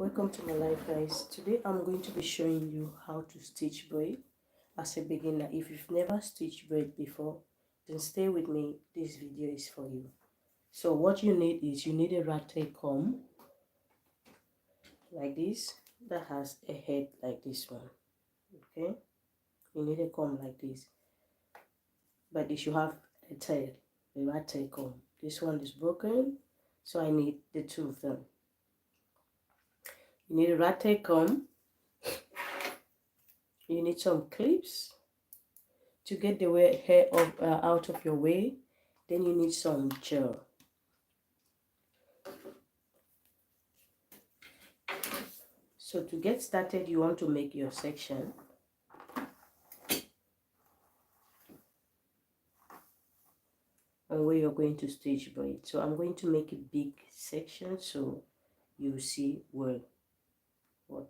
Welcome to my life, guys. Today I'm going to be showing you how to stitch braid as a beginner. If you've never stitched braid before, then stay with me. This video is for you. So what you need is you need a rat tail comb like this that has a head like this one. Okay, you need a comb like this, but it should have a tail, a rat tail comb. This one is broken, so I need the two of them. You need a rat tail comb. You need some clips to get the hair out of your way. Then you need some gel. So to get started, you want to make your section. And where you're going to stitch braid. So I'm going to make a big section so you see what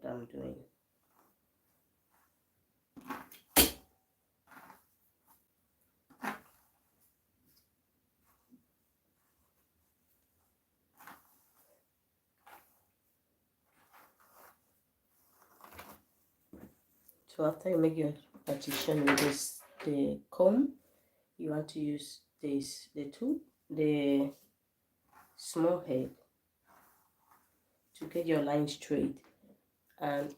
I'm doing. So after you make your partition with the comb, you want to use the small head to get your line straight, and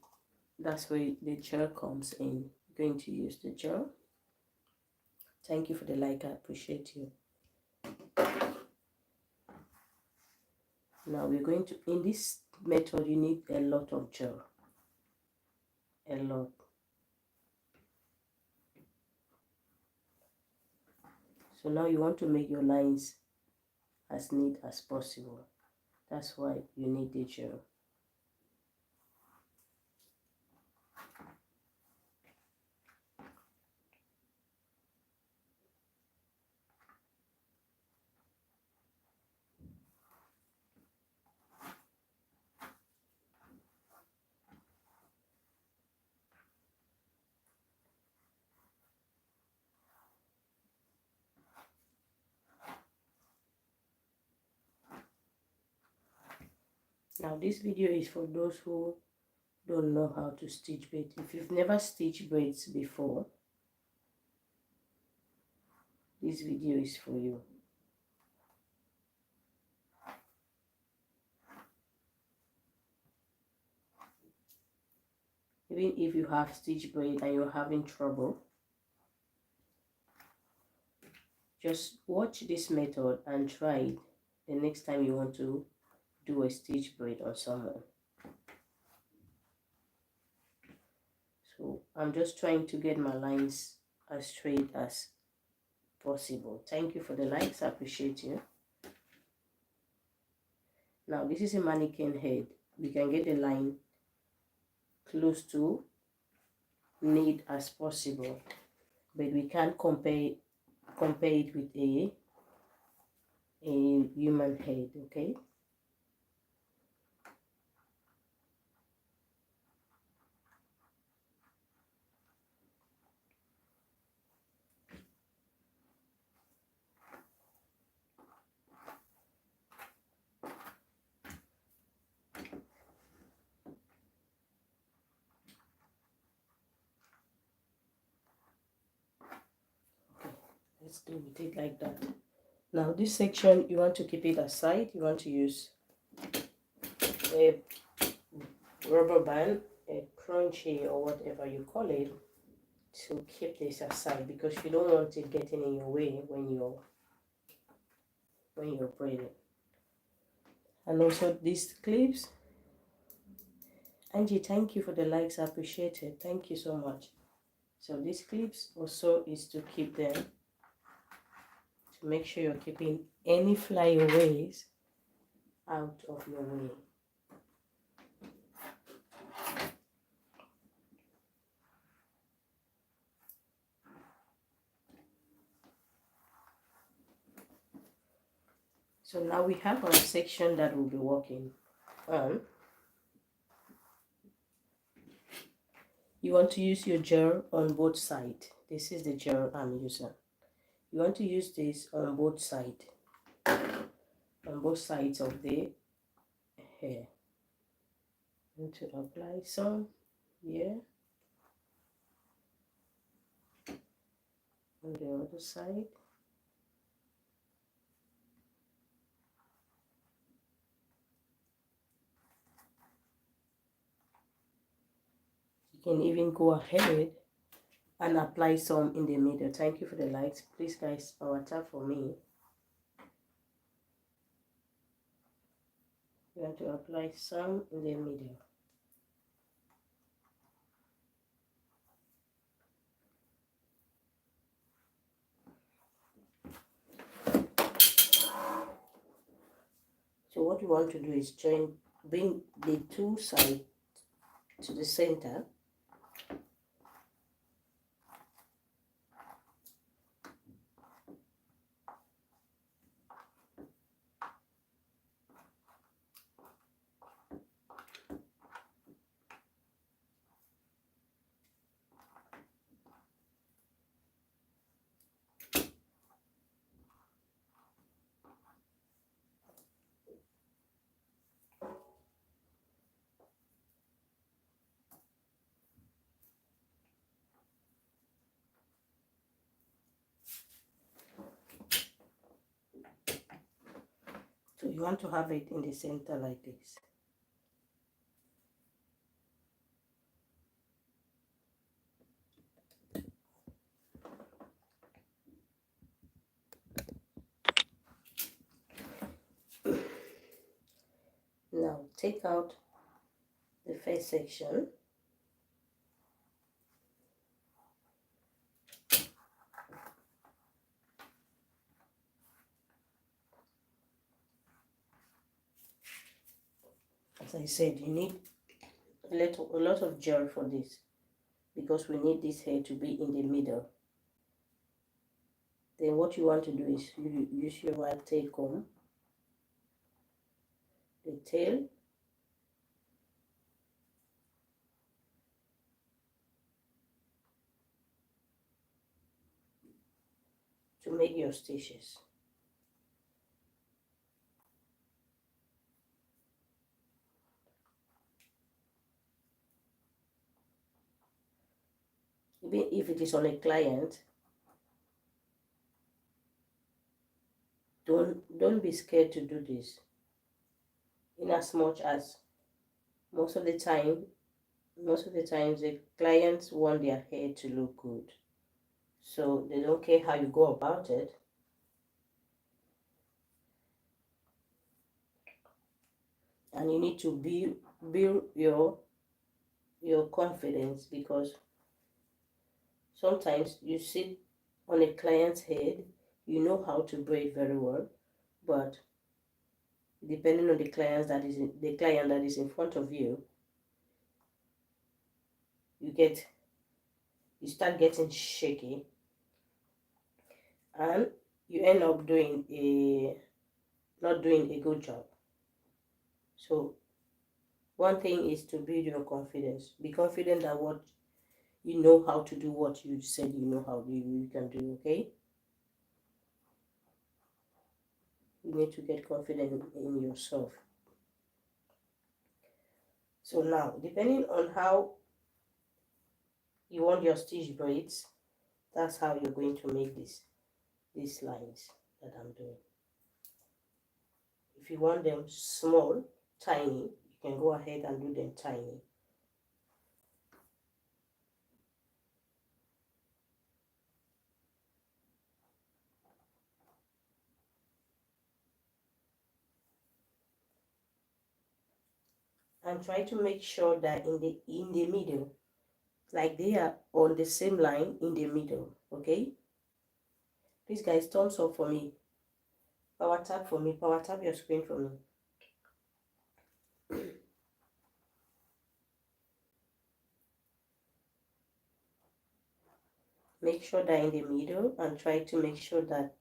that's where the gel comes in. You're going to use the gel. Thank you for the like, I appreciate you. Now we're going to, in this method, you need a lot of gel. A lot. So now you want to make your lines as neat as possible. That's why you need the gel. Now this video is for those who don't know how to stitch braids. If you've never stitched braids before, this video is for you. Even if you have stitched braid and you're having trouble, just watch this method and try it the next time you want to do a stitch braid on someone. So I'm just trying to get my lines as straight as possible. Thank you for the likes, I appreciate you. Now this is a mannequin head. We can get the line close to neat as possible, but we can't compare it with a human head. Okay, let's do it like that. Now this section, you want to keep it aside. You want to use a rubber band, a crunchy or whatever you call it, to keep this aside, because you don't want it getting in your way when you're braiding. And also these clips. Angie, thank you for the likes, I appreciate it. Thank you so much. So these clips also is to keep them, to make sure you're keeping any flyaways out of your way. So now we have our section that we'll be working on. You want to use your gel on both sides. This is the gel I'm using. You want to use this on both sides of the hair. going to apply some here on the other side. You can even go ahead and apply some in the middle. Thank you for the likes. Please guys, power tap for me. You want to apply some in the middle. So what you want to do is bring the two sides to the center. So you want to have it in the center like this. Now take out the first section. As I said, you need a lot of gel for this because we need this hair to be in the middle. Then what you want to do is you use your wide tail comb, the tail, to make your stitches. Even if it is on a client, don't be scared to do this. In as much as most of the times the clients want their hair to look good, so they don't care how you go about it. And you need to build your confidence, because sometimes you sit on a client's head, you know how to braid very well, but depending on the client that is in front of you, you start getting shaky, and you end up not doing a good job. So one thing is to build your confidence. Be confident that what you know how to do, what you said you know how you can do. Okay, you need to get confident in yourself. So now, depending on how you want your stitch braids, that's how you're going to make these lines that I'm doing. If you want them small, tiny, you can go ahead and do them tiny. And try to make sure that in the middle, like they are on the same line in the middle. Okay, please guys, thumbs up for me, power tap for me, power tap your screen for me. Make sure they're in the middle and try to make sure that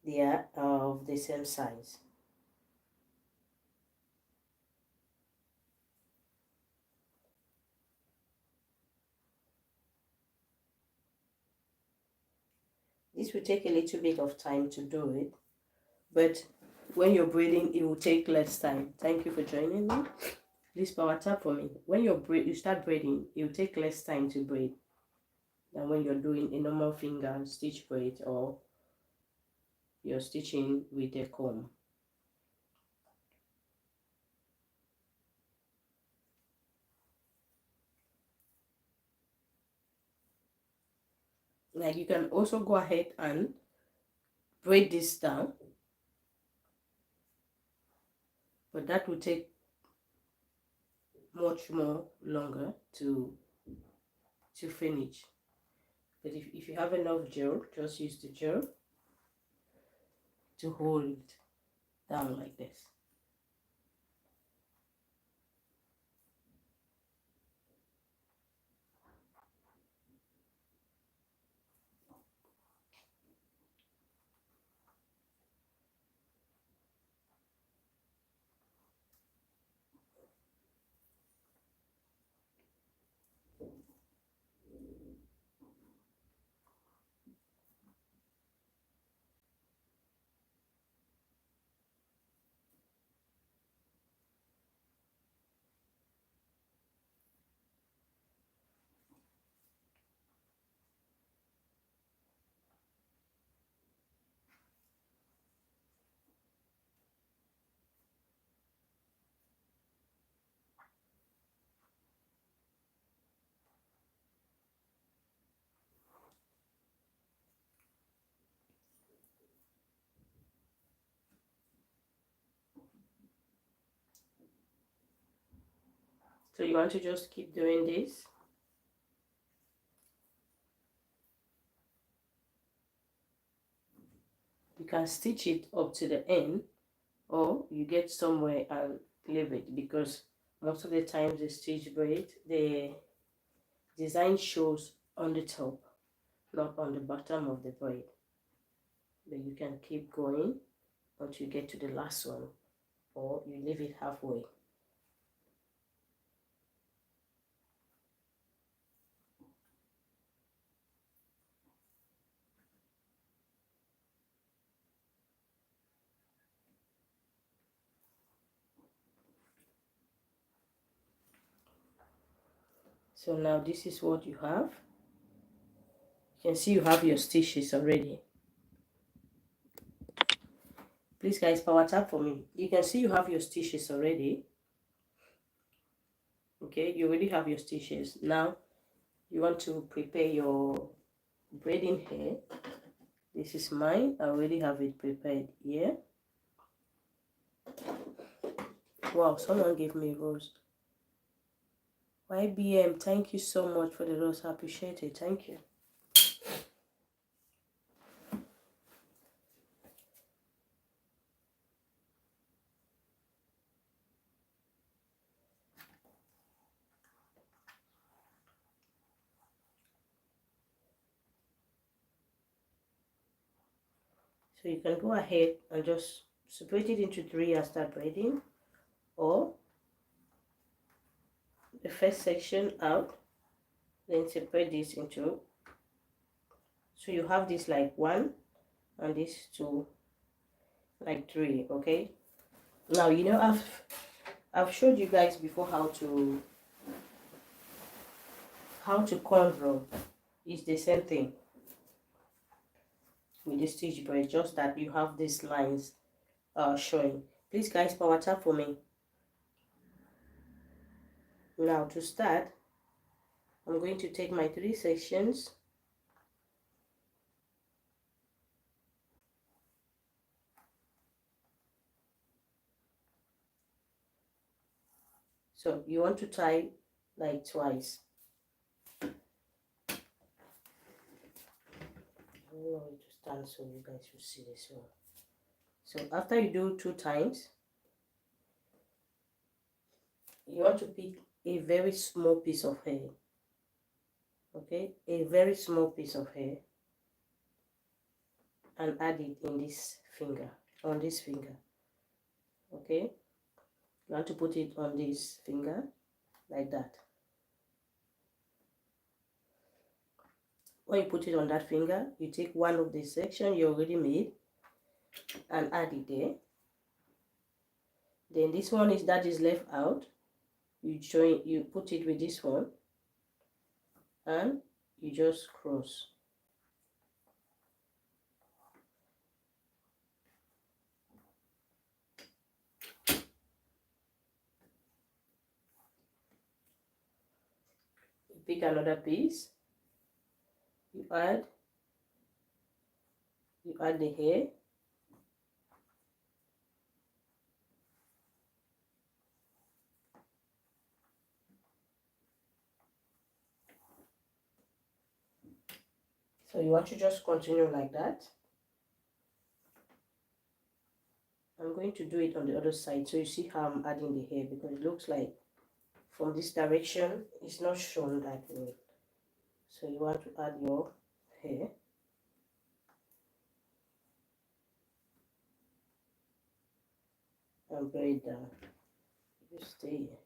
they are of the same size. This will take a little bit of time to do it, but when you're braiding, it will take less time. Thank you for joining me. Please power tap for me. When you start braiding, it will take less time to braid than when you're doing a normal finger stitch braid or you're stitching with a comb. Like, you can also go ahead and braid this down, but that will take much more longer to finish. But if you have enough gel, just use the gel to hold it down like this. So you want to just keep doing this. You can stitch it up to the end, or you get somewhere and leave it, because most of the times the stitch braid, the design shows on the top, not on the bottom of the braid. But you can keep going until you get to the last one, or you leave it halfway. So now this is what you have. You can see you have your stitches already. Please guys, power tap for me. You can see you have your stitches already. Okay, you already have your stitches. Now you want to prepare your braiding hair. This is mine. I already have it prepared here. Wow, someone gave me a rose. YBM, thank you so much for the rose. I appreciate it. Thank you. So you can go ahead and just separate it into 3 and start braiding, or the first section out, then separate this into, so you have this like 1 and this 2, like 3. Okay, now you know I've showed you guys before how to cornrow. It's the same thing with the stitch braid, just that you have these lines showing. Please guys, power tap for me. Now to start, I'm going to take my 3 sections, so you want to tie like twice. I don't know where to stand so you guys will see this one. So after you do 2 times, you want to pick a very small piece of hair. Okay, a very small piece of hair, and add it in this finger, on this finger. Okay, you want to put it on this finger like that. When you put it on that finger, you take one of the section you already made and add it there. Then this one that is left out, you put it with this one and you just cross. You pick another piece, you add the hair. So you want to just continue like that. I'm going to do it on the other side so you see how I'm adding the hair, because it looks like from this direction it's not shown that way. So you want to add your hair. And braid down. You stay here.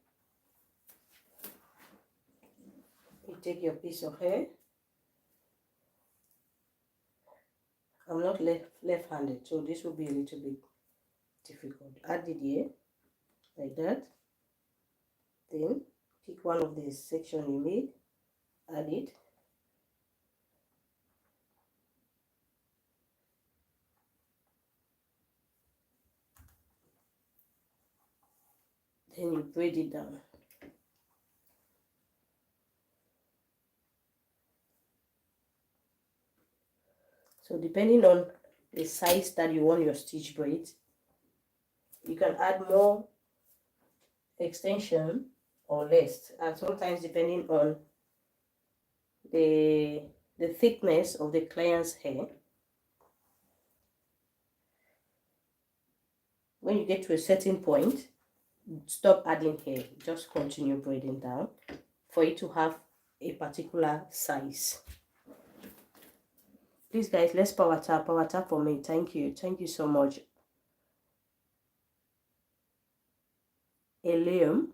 You take your piece of hair. I'm not left-handed, so this will be a little bit difficult. Add it here, like that. Then pick one of the section you made, add it. Then you braid it down. So depending on the size that you want your stitch braids, you can add more extension or less, and sometimes depending on the thickness of the client's hair. When you get to a certain point, stop adding hair, just continue braiding down for it to have a particular size. Please guys, let's power tap for me. Thank you so much. Elium,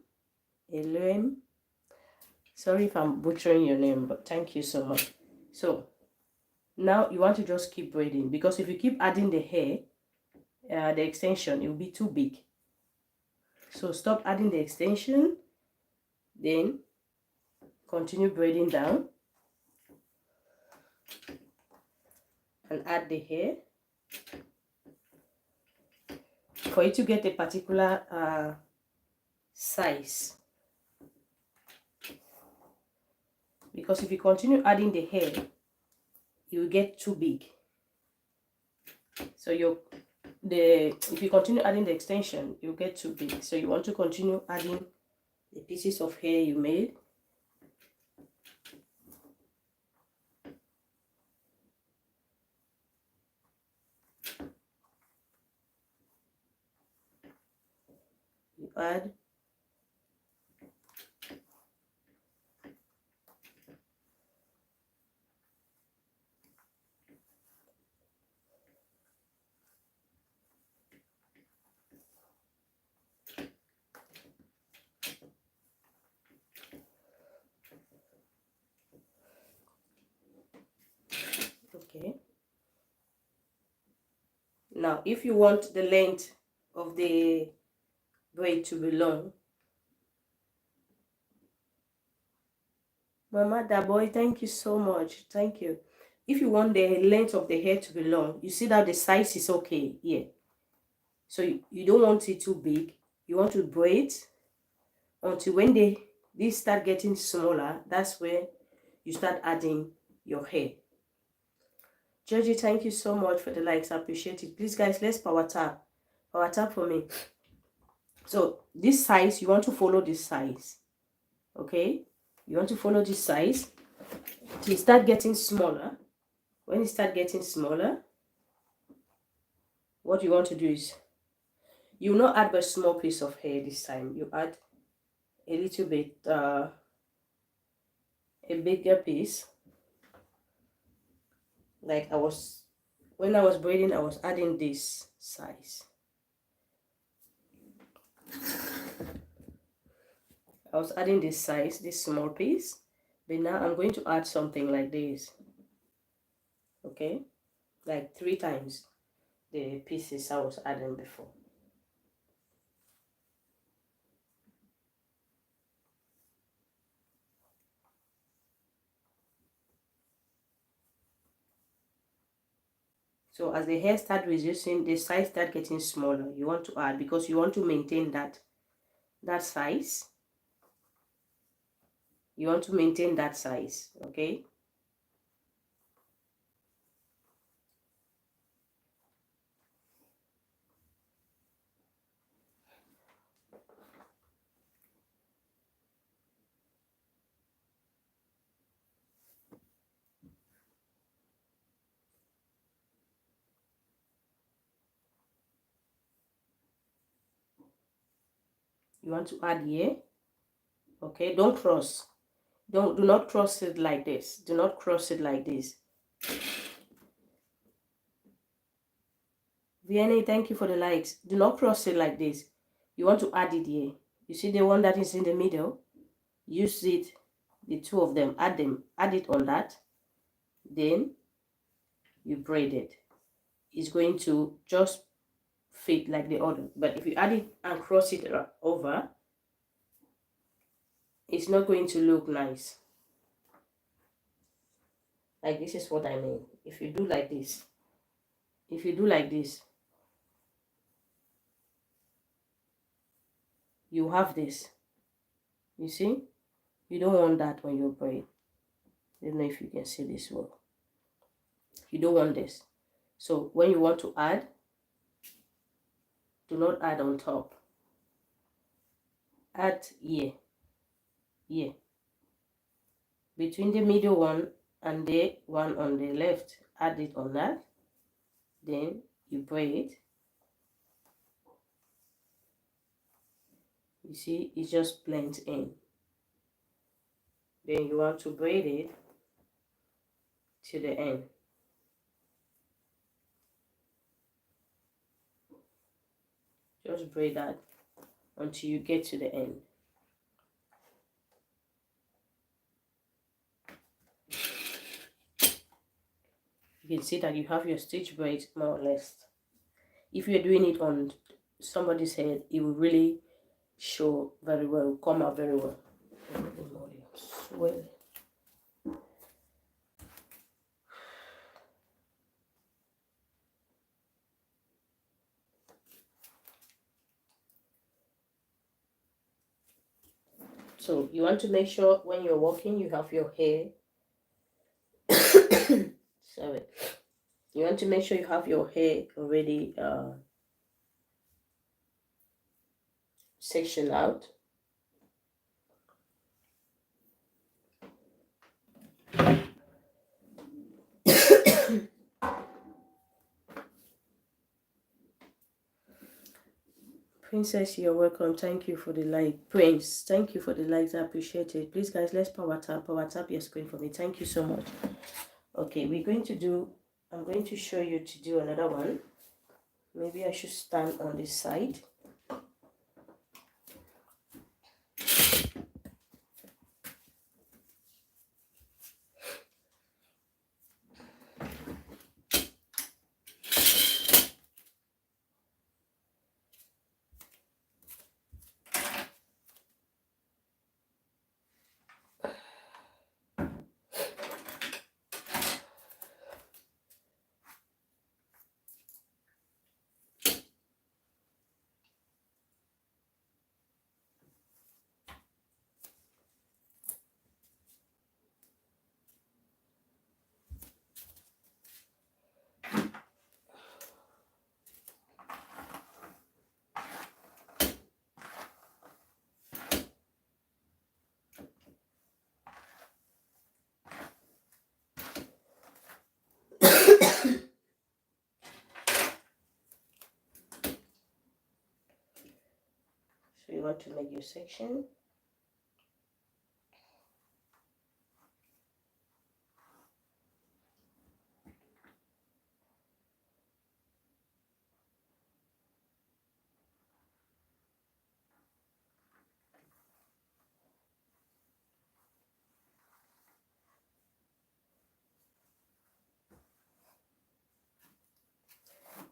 sorry if I'm butchering your name, but thank you so much. So now you want to just keep braiding, because if you keep adding the hair, the extension, it will be too big. So stop adding the extension, then continue braiding down and add the hair for you to get a particular size. Because if you continue adding the hair, you will get too big. So if you continue adding the extension, you'll get too big. So you want to continue adding the pieces of hair you made. You add. Okay. Now, if you want the length of the braid to be long, Mama Da Boy, thank you so much. Thank you. If you want the length of the hair to be long, you see that the size is okay here. So you don't want it too big. You want to braid until when these start getting smaller, that's where you start adding your hair. Georgie, thank you so much for the likes. I appreciate it. Please guys, let's power tap for me. So this size, you want to follow this size. Okay, you want to follow this size till it start getting smaller. When it start getting smaller, what you want to do is, you will not add a small piece of hair this time. You add a little bit a bigger piece. Like when I was braiding, I was adding this size. I was adding this size, this small piece, but now I'm going to add something like this. Okay, like 3 times the pieces I was adding before. So as the hair start reducing, the size start getting smaller. You want to add, because you want to maintain that size. You want to maintain that size, okay? You want to add here, okay? Don't cross. Do not cross it like this. Do not cross it like this. Vianney, thank you for the likes. Do not cross it like this. You want to add it here. You see the one that is in the middle? Use it, the two of them, add it on that. Then you braid it. It's going to just fit like the other. But if you add it and cross it over, it's not going to look nice. Like, this is what I mean. If you do like this, you have this. You see? You don't want that on your braid. I don't know if you can see this well. You don't want this. So when you want to add, do not add on top. Add here. Between the middle one and the one on the left, add it on that. Then you braid. You see, it just blends in. Then you want to braid it to the end. Just braid that until you get to the end. You can see that you have your stitch braids more or less. If you're doing it on somebody's head, it will really show very well, come out very well. So you want to make sure when you're walking, you have your hair. Sorry. You want to make sure you have your hair already sectioned out. Princess, you're welcome. Thank you for the like. Prince, thank you for the likes. I appreciate it. Please, guys, let's power tap your screen for me. Thank you so much. Okay, I'm going to show you to do another one. Maybe I should stand on this side. So you want to make your section.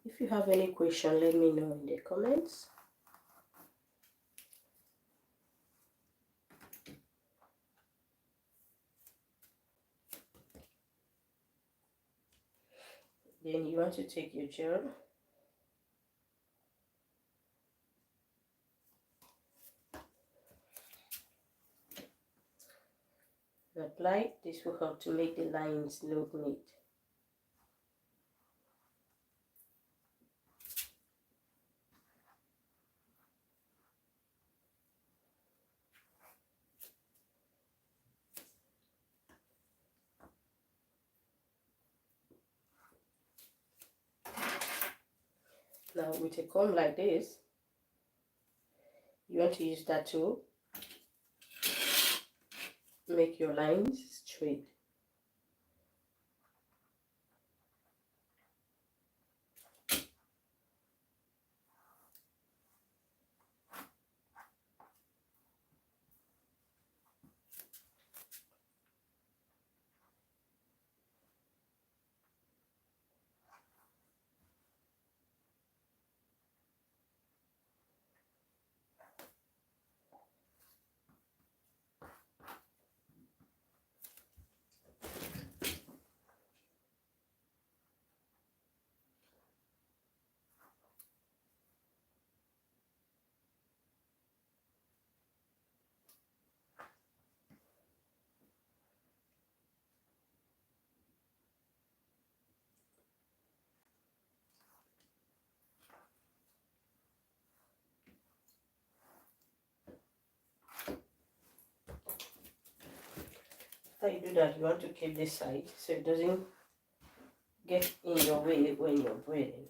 If you have any question, let me know in the comments. Then you want to take your gel, and apply. This will help to make the lines look neat. Now with a comb like this, you want to use that to make your lines straight. After you do that, you want to keep this side so it doesn't get in your way when you're braiding.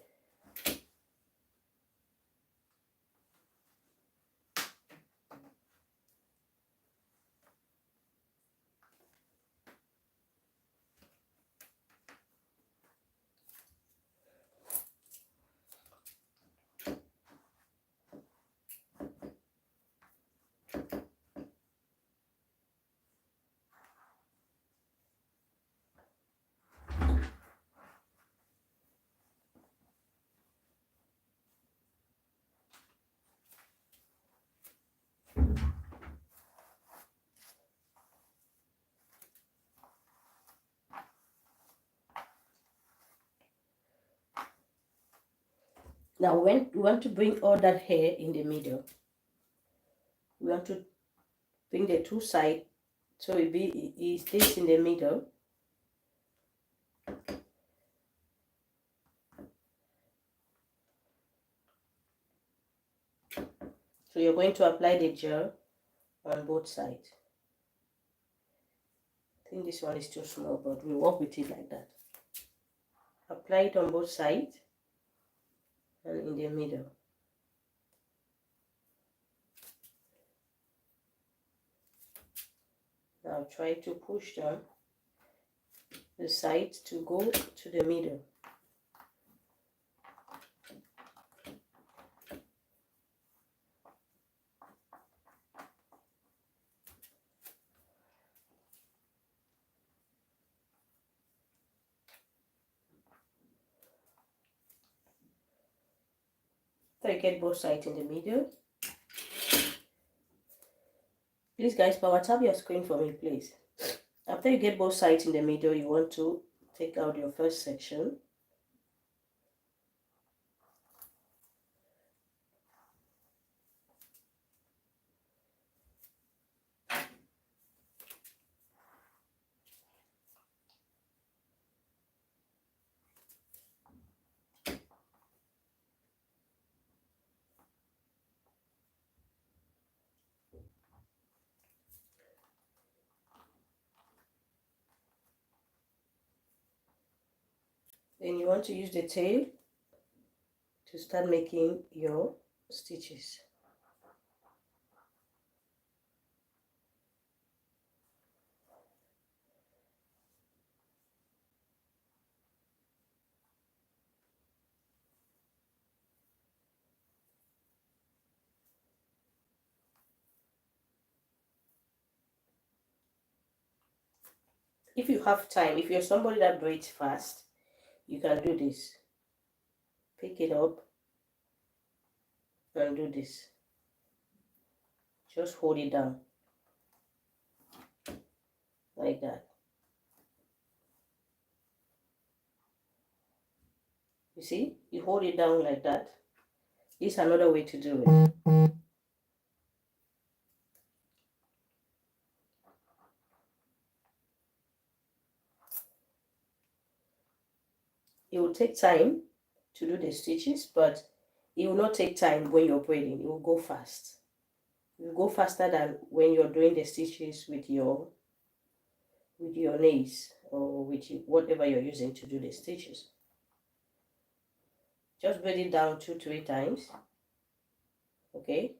Now when you want to bring all that hair in the middle, we want to bring the two sides so it stays in the middle. So you're going to apply the gel on both sides. I think this one is too small, but we'll work with it like that. Apply it on both sides and in the middle. Now try to push down the sides to go to the middle. So you get both sides in the middle. Please guys, power tap your screen for me, please. After you get both sides in the middle, you want to take out your first section. Then you want to use the tail to start making your stitches. If you have time, if you're somebody that braids fast, you can do this. Pick it up and do this. Just hold it down like that. You see, you hold it down like that. This is another way to do it. It will take time to do the stitches, but it will not take time when you're braiding. It will go fast. It will go faster than when you're doing the stitches with your nails or with whatever you're using to do the stitches. Just braid it down 2-3 times. Okay.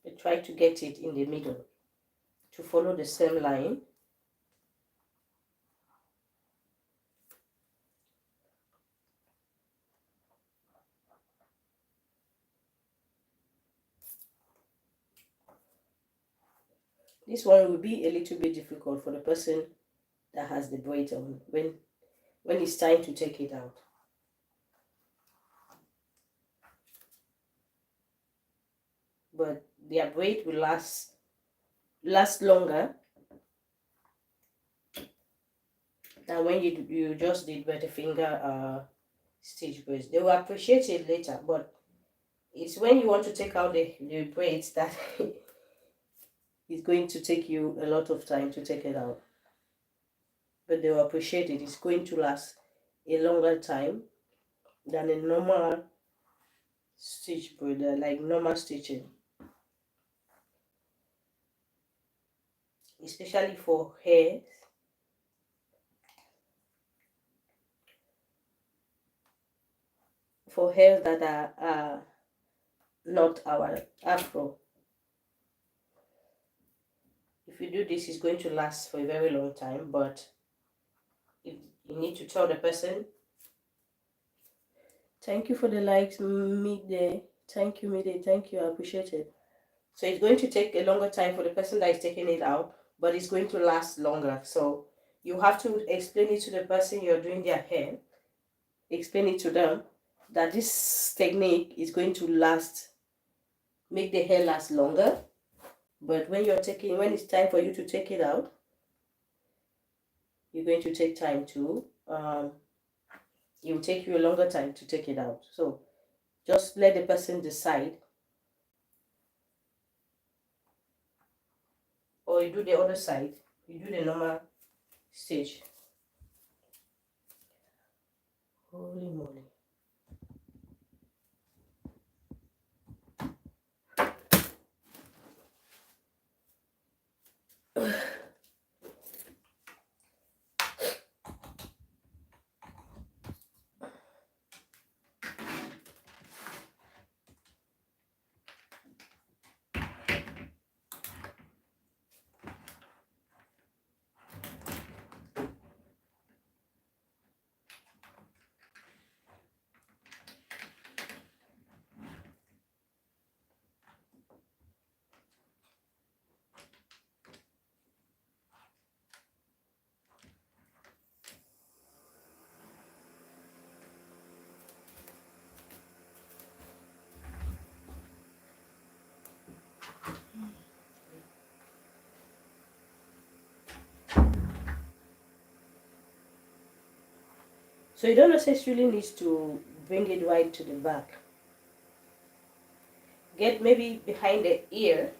But try to get it in the middle to follow the same line. This one will be a little bit difficult for the person that has the braid on when it's time to take it out. But their braid will last longer than when you just did Butterfinger stitch braids. They will appreciate it later, but it's when you want to take out the braids that it's going to take you a lot of time to take it out. But they will appreciate it. It's going to last a longer time than a normal stitch braid, like normal stitching. Especially for hair. For hair that are not our afro. If you do this, it's going to last for a very long time, but if you need to tell the person, thank you for the likes, midday, thank you, midday, thank you, I appreciate it. So it's going to take a longer time for the person that is taking it out, but it's going to last longer. So you have to explain it to the person you're doing their hair, explain it to them that this technique is going to last, make the hair last longer. But when it's time for you to take it out, you're going to take time to, it will take you a longer time to take it out. So just let the person decide. Or you do the other side, you do the normal stitch. Holy moly. So you don't necessarily need to bring it right to the back. Get maybe behind the ear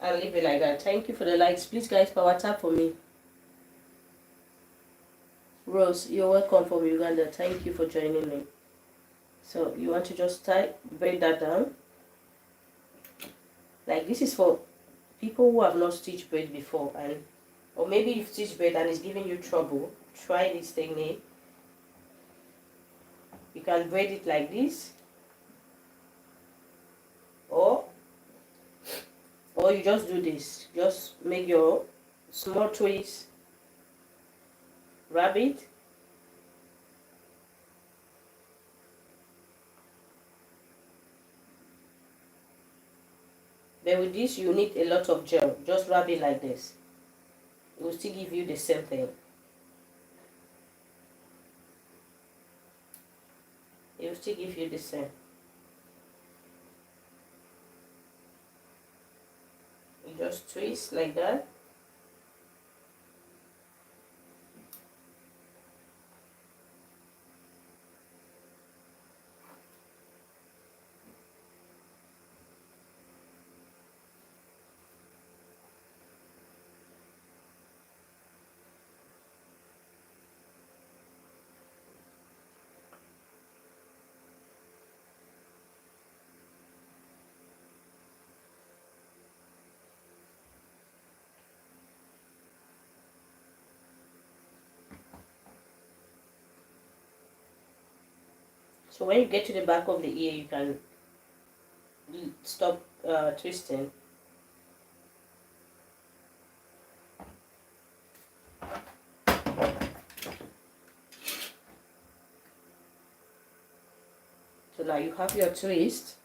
and leave it like that. Thank you for the likes. Please guys, power tap for me. Rose, you're welcome from Uganda. Thank you for joining me. So you want to just braid that down. Like this is for people who have not stitched braid before, or maybe you've stitched braid and it's giving you trouble. Try this technique. You can braid it like this, or you just do this. Just make your small twist, wrap it, but with this you need a lot of gel. Just wrap it like this. it will still give you the same thing. It will still give you the same. You just twist like that. So when you get to the back of the ear, you can stop twisting. So now you have your twist.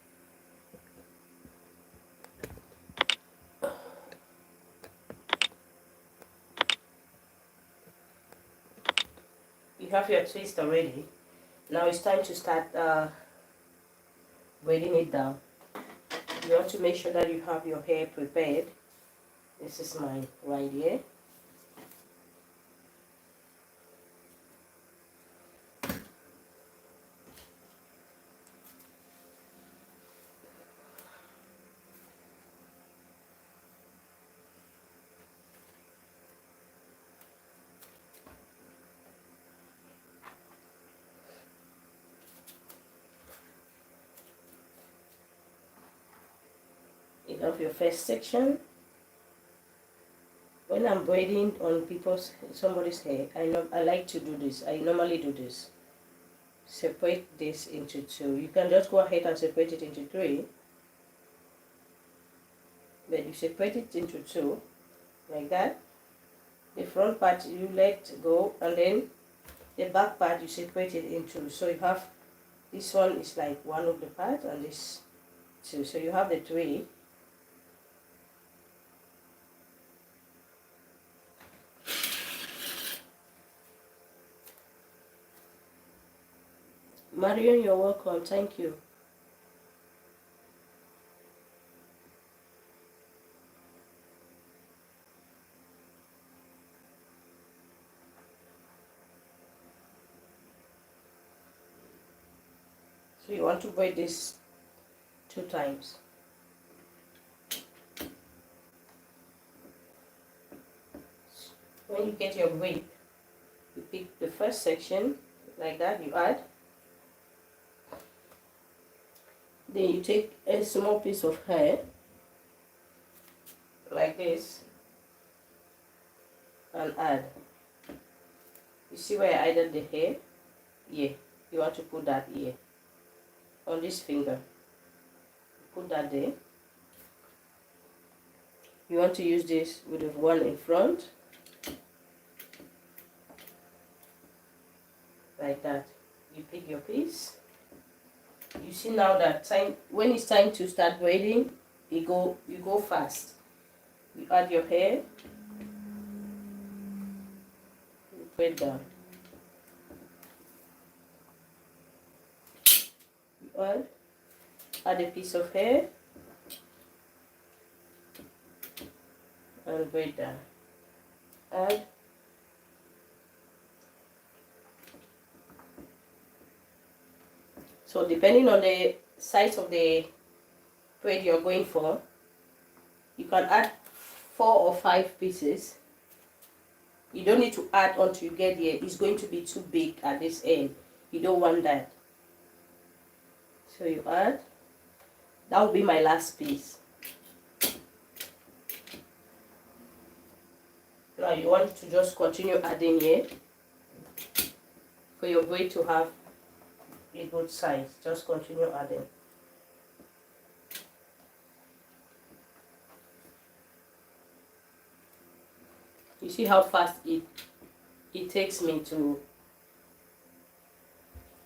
You have your twist already. Now it's time to start braiding it down. You have to make sure that you have your hair prepared. This is mine right here. You have your first section. When I'm braiding on somebody's hair, I like to do this. I normally do this. Separate this into two. You can just go ahead and separate it into three. But you separate it into two, like that. The front part you let go, and then the back part you separate it into. So you have, this one is like one of the parts, and this two. So you have the three. Marion, you're welcome. Thank you. So you want to braid this 2 times. When you get your braid, you pick the first section like that, you add. Then you take a small piece of hair like this and add. You see where I added the hair? Yeah, you want to put that here on this finger. Put that there. You want to use this with the one in front, like that. You pick your piece. You see now that when it's time to start braiding, you go fast. You add your hair, you braid down. You add a piece of hair and braid down. Add. So depending on the size of the braid you're going for, you can add 4 or 5 pieces. You don't need to add until you get here. It's going to be too big at this end. You don't want that. So you add. That will be my last piece. Now you want to just continue adding here for your braid to have a good size. Just continue adding. You see how fast it takes me to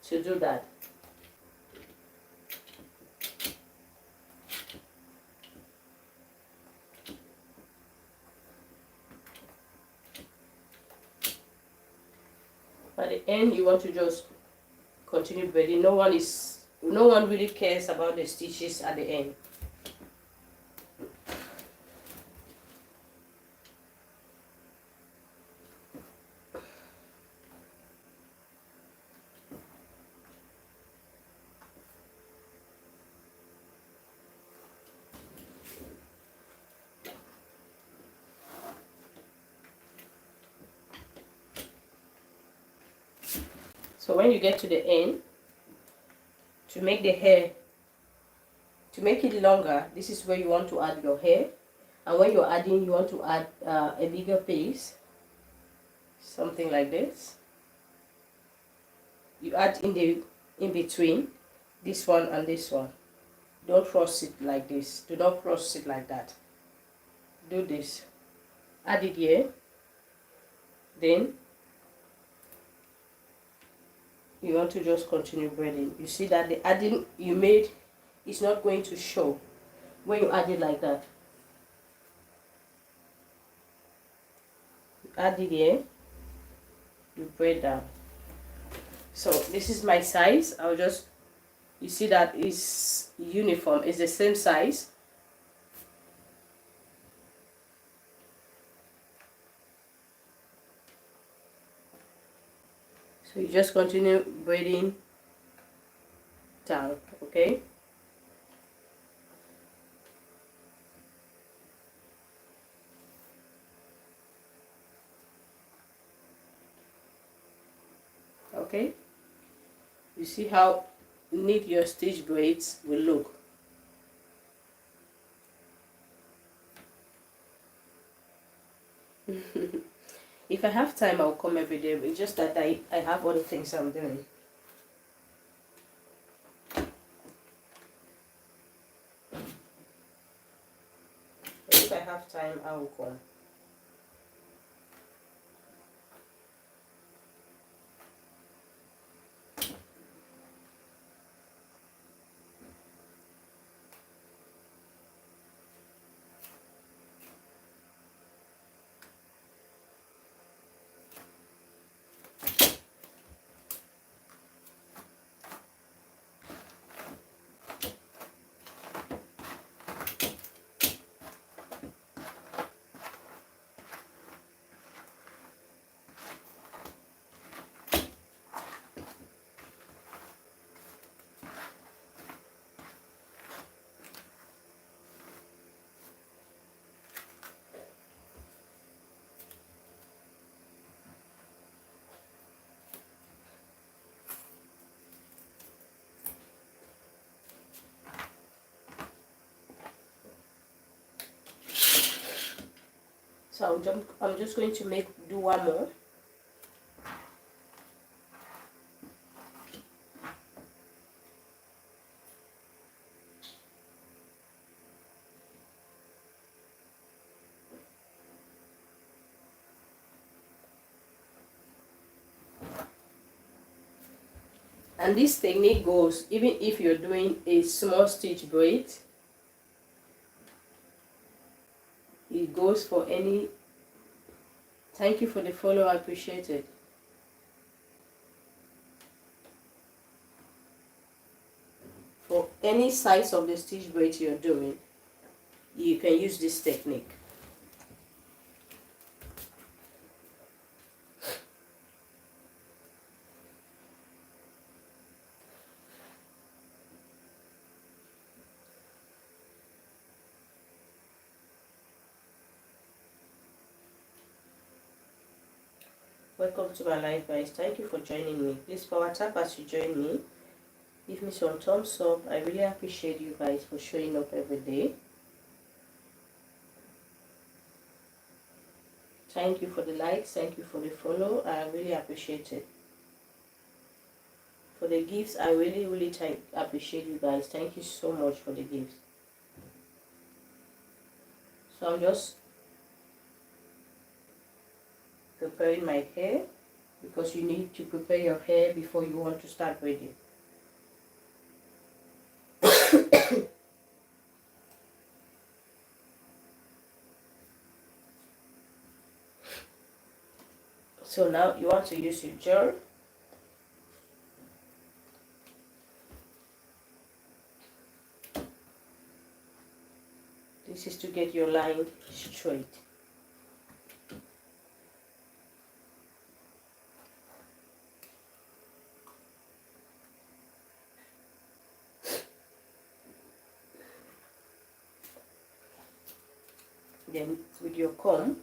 do that. At the end, you want to just continue braiding. No one really cares about the stitches at the end. So when you get to the end, to make the hair, to make it longer, this is where you want to add your hair. And when you're adding, you want to add a bigger piece, something like this. You add in between this one and this one. Don't cross it like this. Do not cross it like that. Do this. Add it here. Then you want to just continue braiding. You see that the adding you made is not going to show when you add it like that. You add it here. You braid down. So this is my size. I'll just, you see that it's uniform. It's the same size. So you just continue braiding down, okay? Okay? You see how neat your stitch braids will look. If I have time, I'll come every day. It's just that I have other things I'm doing. If I have time, I will come. So I'm just going to do one more. And this technique goes even if you're doing a small stitch braid. It goes for any. Thank you for the follow, I appreciate it. For any size of the stitch braid you're doing, you can use this technique. Welcome to my live, guys. Thank you for joining me. Please power tap as you join me. Give me some thumbs up. I really appreciate you guys for showing up every day. Thank you for the likes. Thank you for the follow. I really appreciate it. For the gifts, I really appreciate you guys. Thank you so much for the gifts. So I'm just preparing my hair, because you need to prepare your hair before you want to start braiding. So now you want to use your gel get your line straight. Then with your comb,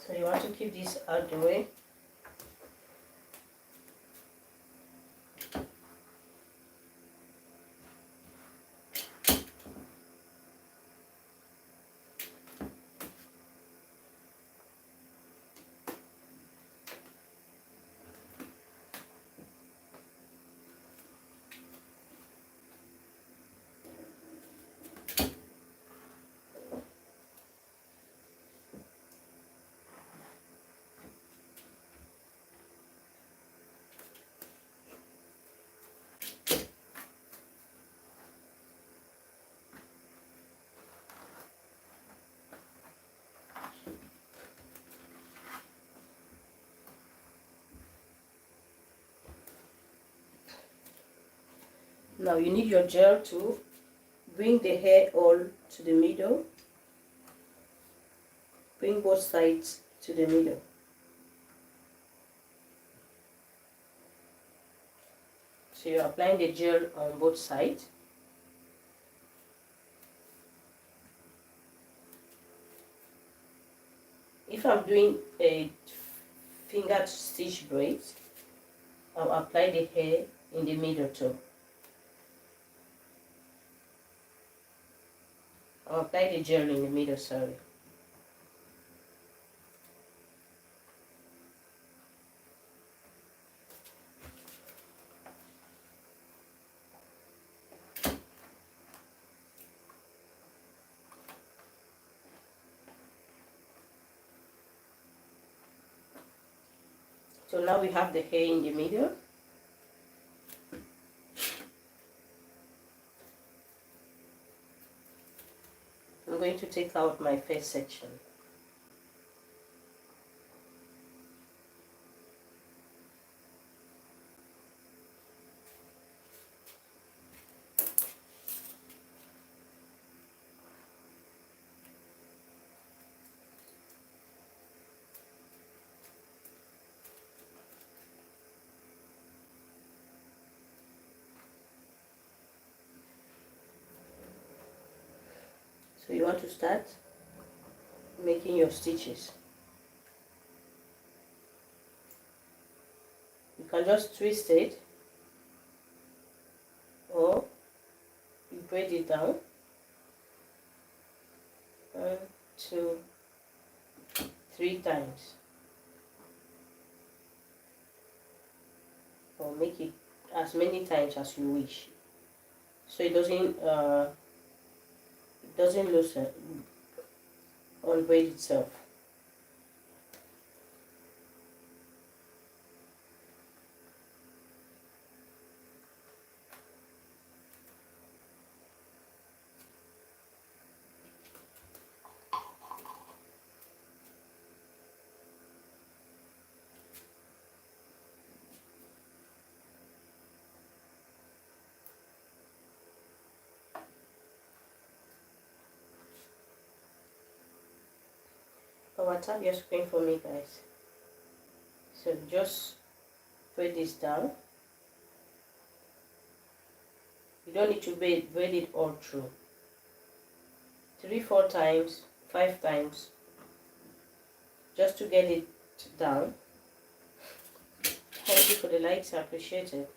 so you want to keep this out the way. Now you need your gel to bring the hair all to the middle. Bring both sides to the middle. So you're applying the gel on both sides. If I'm doing a finger stitch braids, I'll apply the hair in the middle too. I'll apply the gel in the middle, sorry. So now we have the hair in the middle. I'm going to take out my first section. So you want to start making your stitches. You can just twist it or you braid it down. 1, 2, 3 times. Or make it as many times as you wish. So it doesn't loosen on braid itself. power tap your screen for me, guys. So just braid this down. You don't need to braid it all through. 3, 4 times, 5 times, just to get it down. Thank you for the likes, I appreciate it.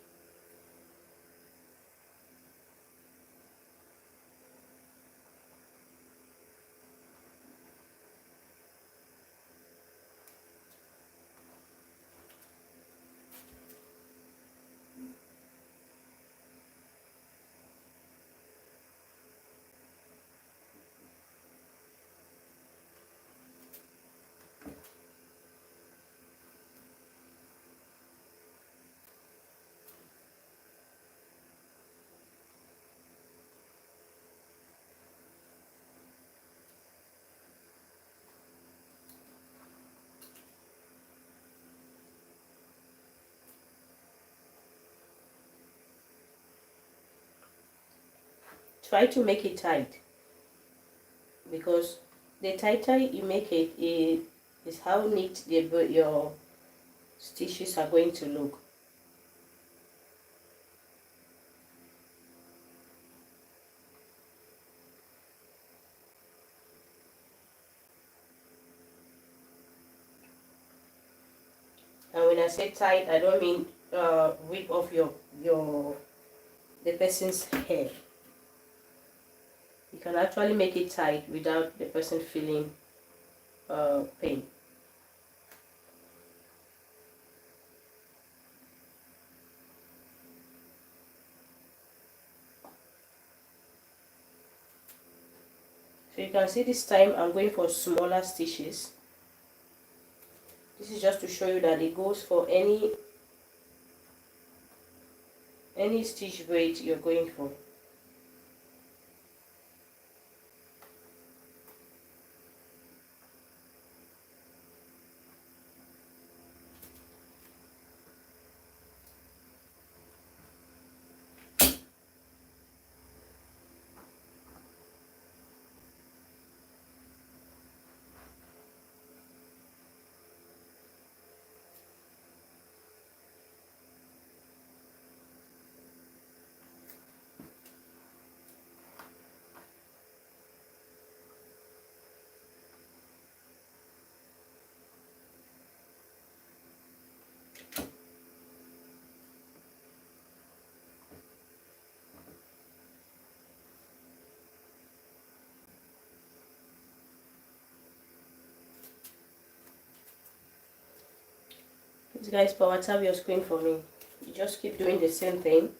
Try to make it tight, because the tighter you make it, is how neat your stitches are going to look. And when I say tight, I don't mean rip off the person's hair. You can actually make it tight without the person feeling pain. So you can see this time I'm going for smaller stitches. This is just to show you that it goes for any stitch braid you're going for. Please guys, power tap your screen for me. You just keep doing the same thing.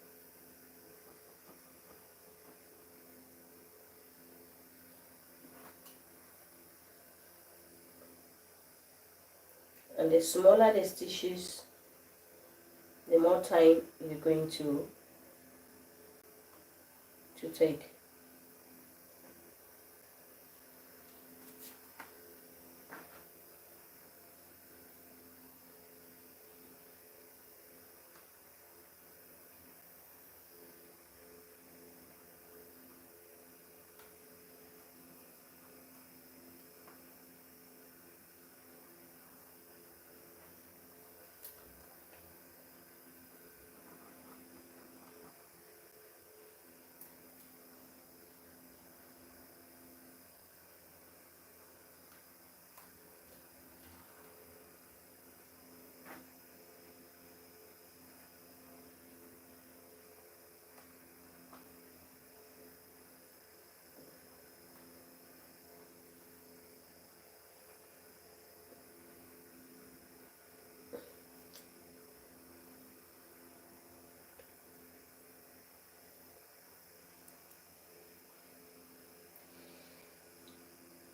And the smaller the stitches, the more time you're going to take.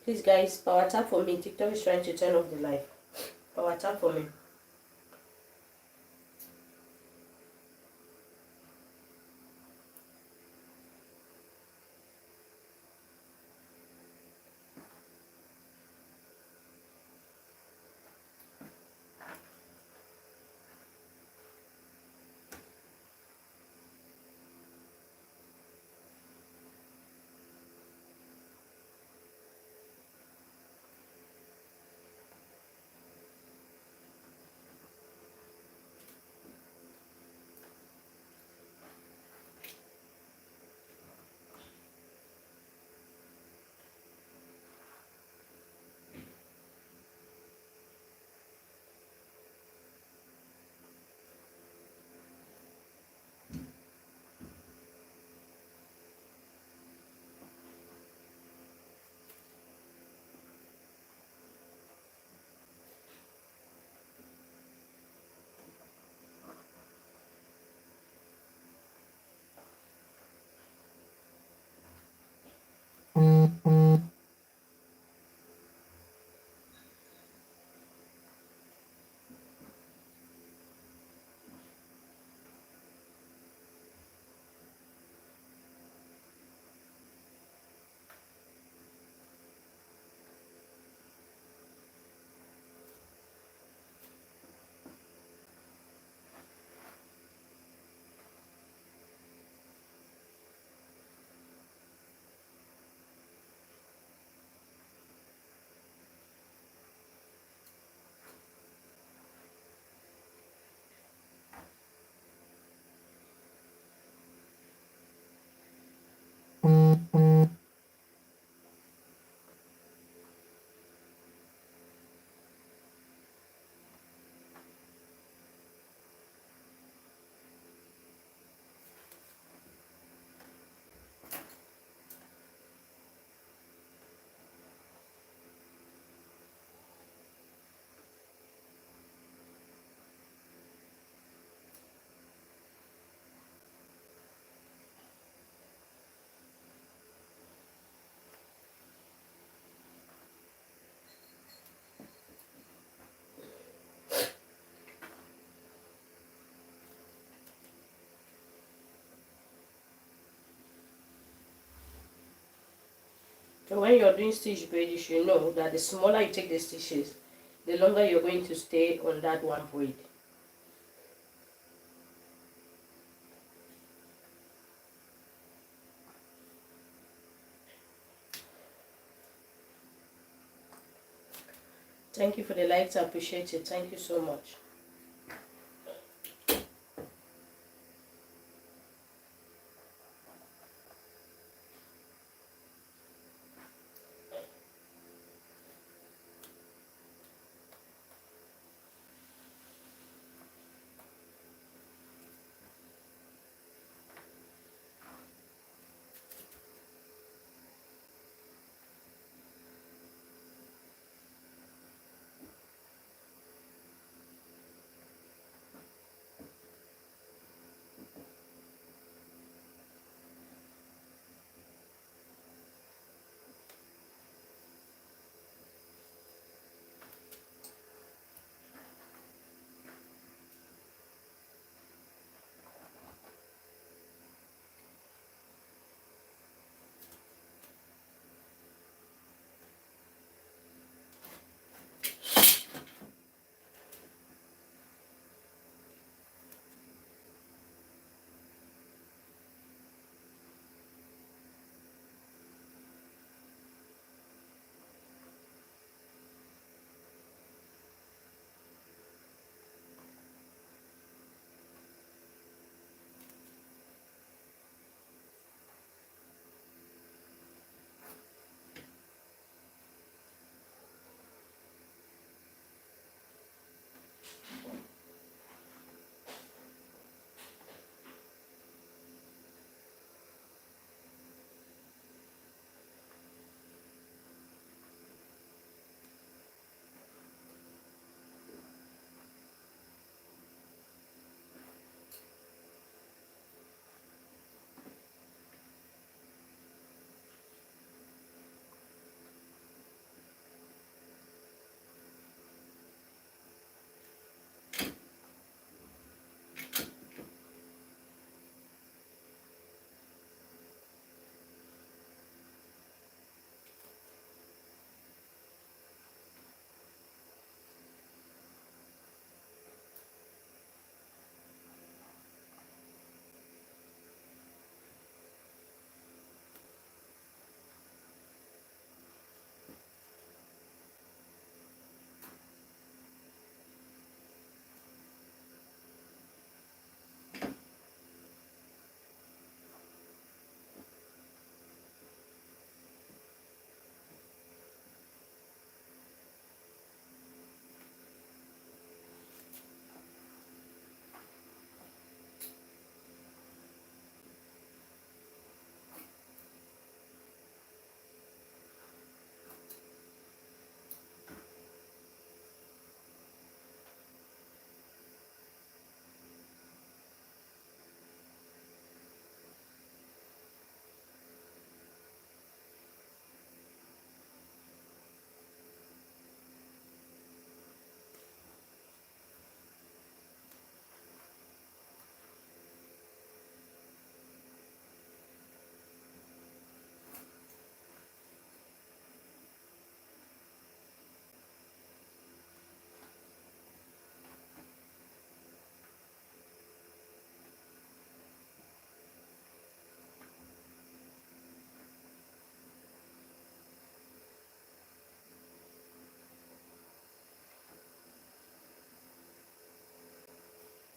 Please guys, power tap for me. TikTok is trying to turn off the live. Power tap for me. when you're doing stitch braid, you should know that the smaller you take the stitches, the longer you're going to stay on that one braid. Thank you for the likes, I appreciate it. Thank you so much.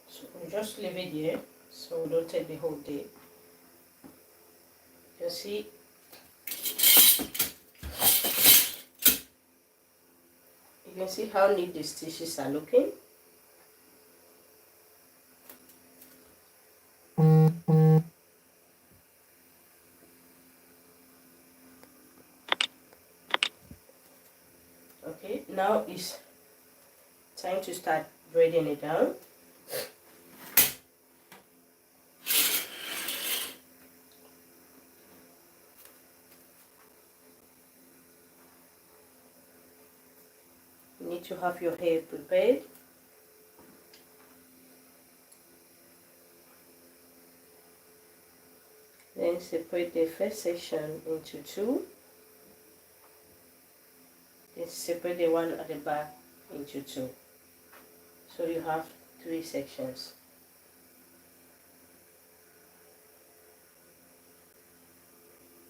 So we'll just leave it here so we don't take the whole day. You see, you can see how neat the stitches are looking. Okay, now it's time to start braiding it down. You need to have your hair prepared. Then separate the first section into two. then separate the one at the back into two. So you have 3 sections.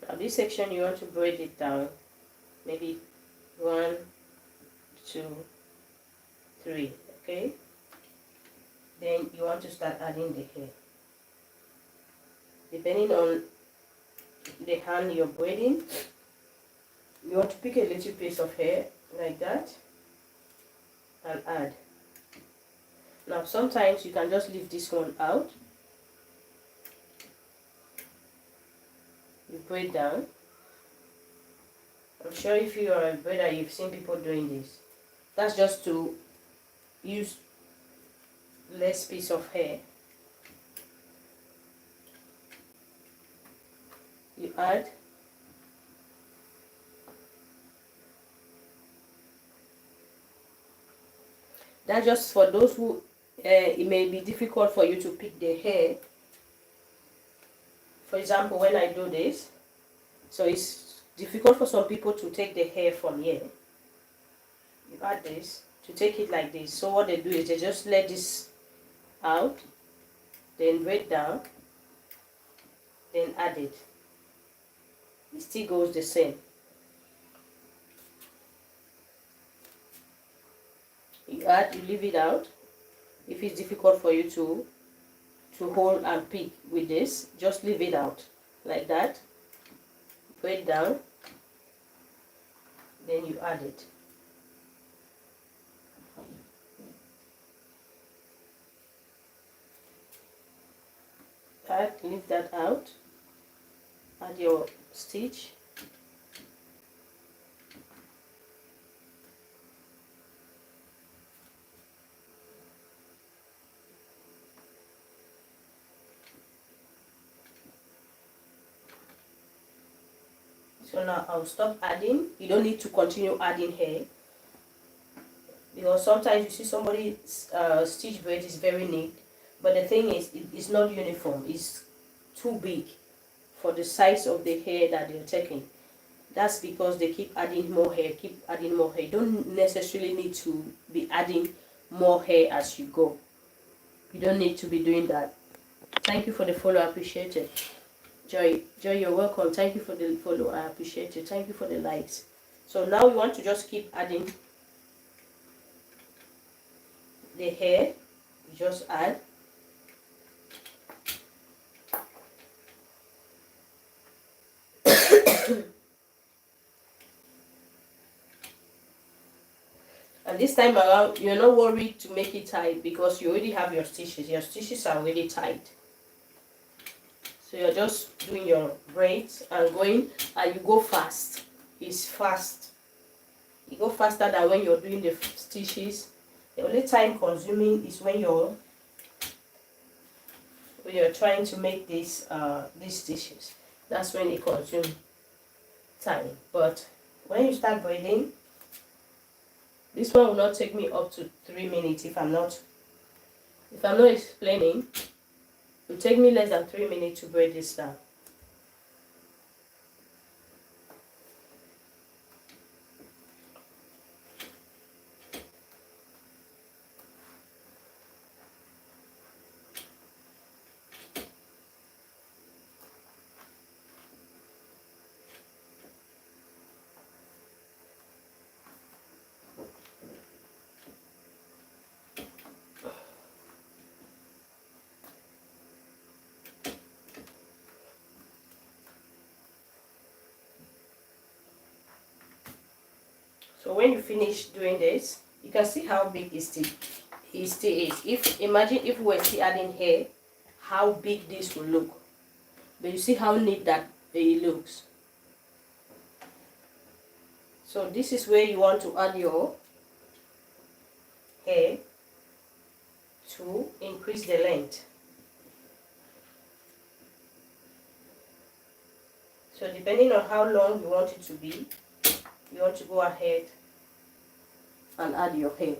Now this section you want to braid it down, maybe 1, 2, 3, okay? Then you want to start adding the hair. Depending on the hand you're braiding, you want to pick a little piece of hair like that and add. Now sometimes you can just leave this one out. You braid down. I'm sure if you are a braider, you've seen people doing this. That's just to use less piece of hair. You add. That's just for those who it may be difficult for you to pick the hair. For example, when I do this, so it's difficult for some people to take the hair from here. You add this to take it like this. So what they do is they just let this out, then braid down, then add it. It still goes the same. You add, you leave it out. If it's difficult for you to hold and pick with this, just leave it out like that. Braid down, then you add it. Leave that out. Add your stitch. So now I'll stop adding. You don't need to continue adding hair, because sometimes you see somebody's stitch braid is very neat, but the thing is it's not uniform. It's too big for the size of the hair that they're taking. That's because they keep adding more hair, keep adding more hair. You don't necessarily need to be adding more hair as you go. You don't need to be doing that. Thank you for the follow, I appreciate it. Joy, you're welcome. Thank you for the follow, I appreciate it. Thank you for the likes. So now we want to just keep adding the hair. You just add. And this time around, you're not worried to make it tight because you already have your stitches. Your stitches are already tight. So you're just doing your braids and going, and you go fast. It's fast. You go faster than when you're doing the stitches. The only time consuming is when you're trying to make these stitches. That's when it consumes time. But when you start braiding, this one will not take me up to 3 minutes if I'm not explaining. It will take me less than 3 minutes to braid this down. So when you finish doing this, you can see how big it still is. Imagine if we were still adding hair, how big this will look. But you see how neat that it looks. So this is where you want to add your hair to increase the length. So depending on how long you want it to be, you want to go ahead and add your hair.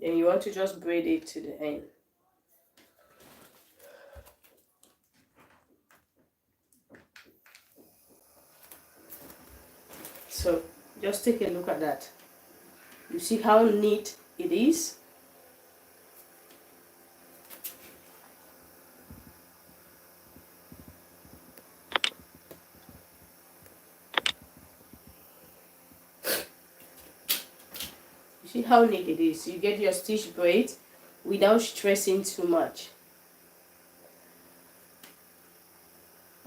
Then you want to just braid it to the end. So just take a look at that. You see how neat it is? You see how neat it is? You get your stitch braid without stressing too much.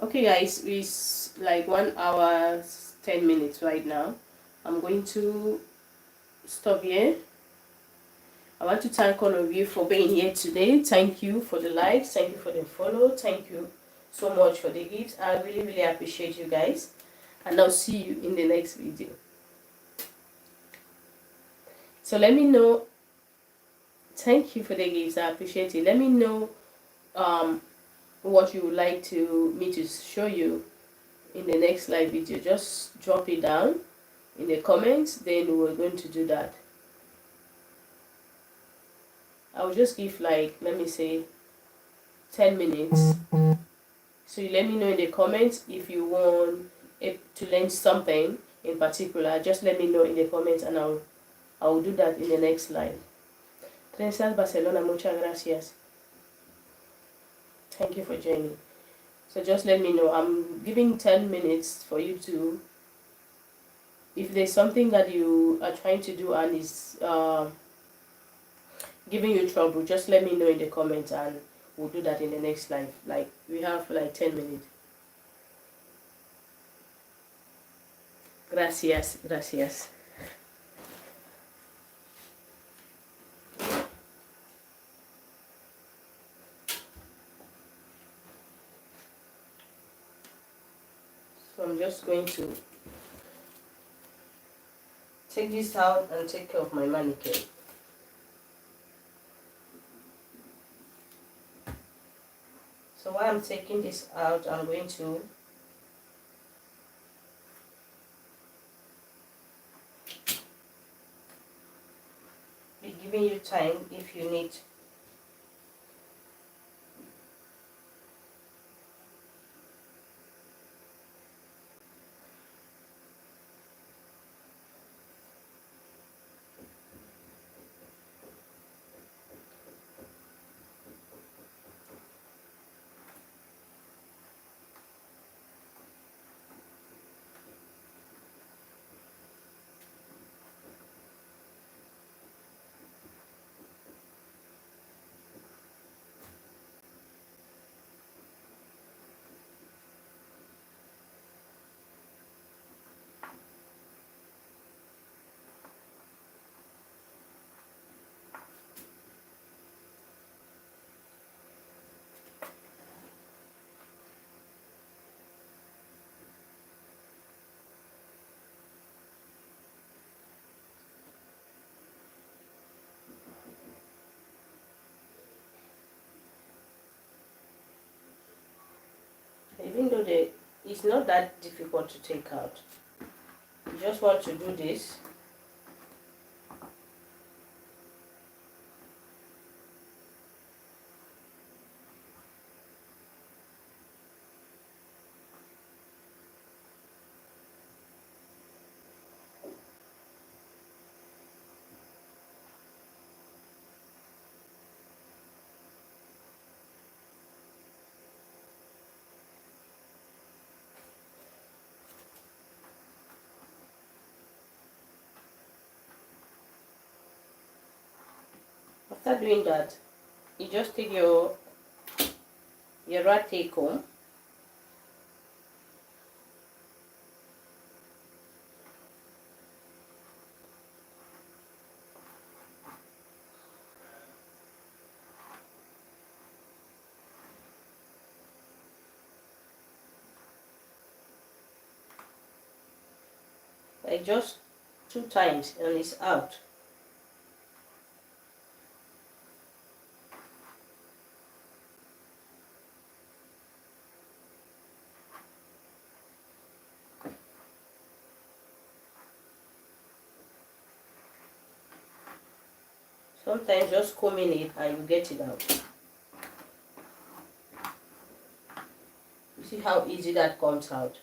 Okay guys, it's like 1 hour 10 minutes right now. I'm going to stop here. I want to thank all of you for being here today. Thank you for the likes, thank you for the follow, thank you so much for the gifts. I really appreciate you guys, and I'll see you in the next video. So let me know. Thank you for the gifts, I appreciate it. Let me know what you would like me to show you in the next live video. Just drop it down in the comments, then we're going to do that. I'll just give like, let me say 10 minutes. So you let me know in the comments if you want to learn something in particular. Just let me know in the comments and I'll do that in the next live. Gracias Barcelona, muchas gracias. Thank you for joining. So just let me know. I'm giving 10 minutes for you to, if there's something that you are trying to do and is giving you trouble, just let me know in the comments and we'll do that in the next live. Like we have like 10 minutes. Gracias, gracias. So I'm just going to take this out and take care of my mannequin. So while I'm taking this out, I'm going to be giving you time if you need. Even though it's not that difficult to take out, you just want to do this. After doing that, you just take your rat take home. Like just 2 times and it's out. Sometimes just combing it and you get it out. You see how easy that comes out.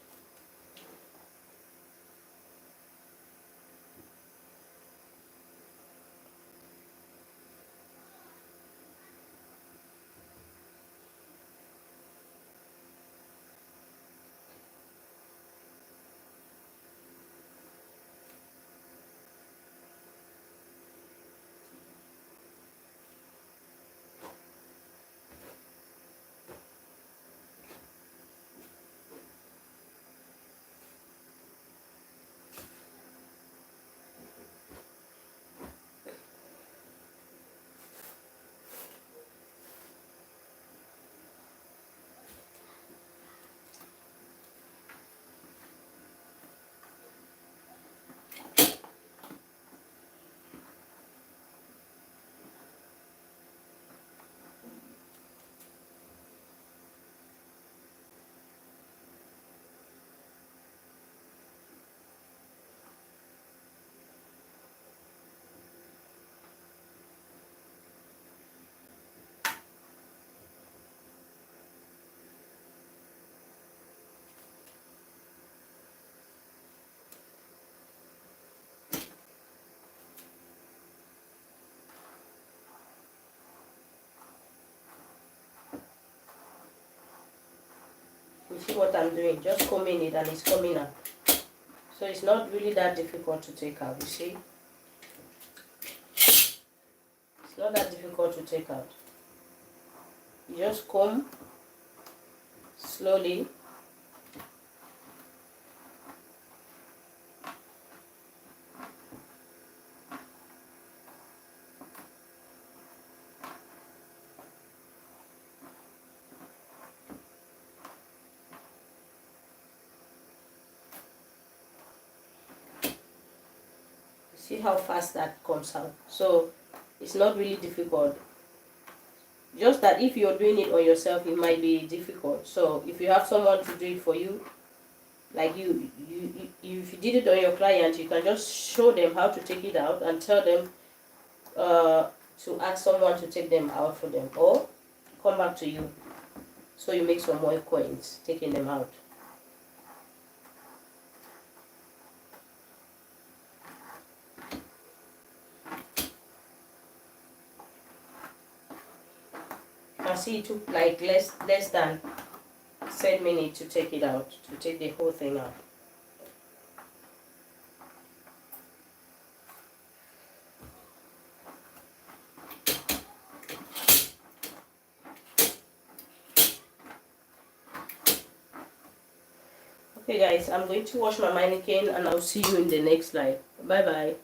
You see what I'm doing? Just combing it and it's coming out. So it's not really that difficult to take out, you see? It's not that difficult to take out. You just comb slowly. See how fast that comes out. So it's not really difficult. Just that if you're doing it on yourself, it might be difficult. So if you have someone to do it for you, like if you did it on your client, you can just show them how to take it out and tell them to ask someone to take them out for them, or come back to you so you make some more coins taking them out. You can see it took like less than 10 minutes to take it out, to take the whole thing out. Okay guys, I'm going to wash my mannequin and I'll see you in the next slide. Bye bye.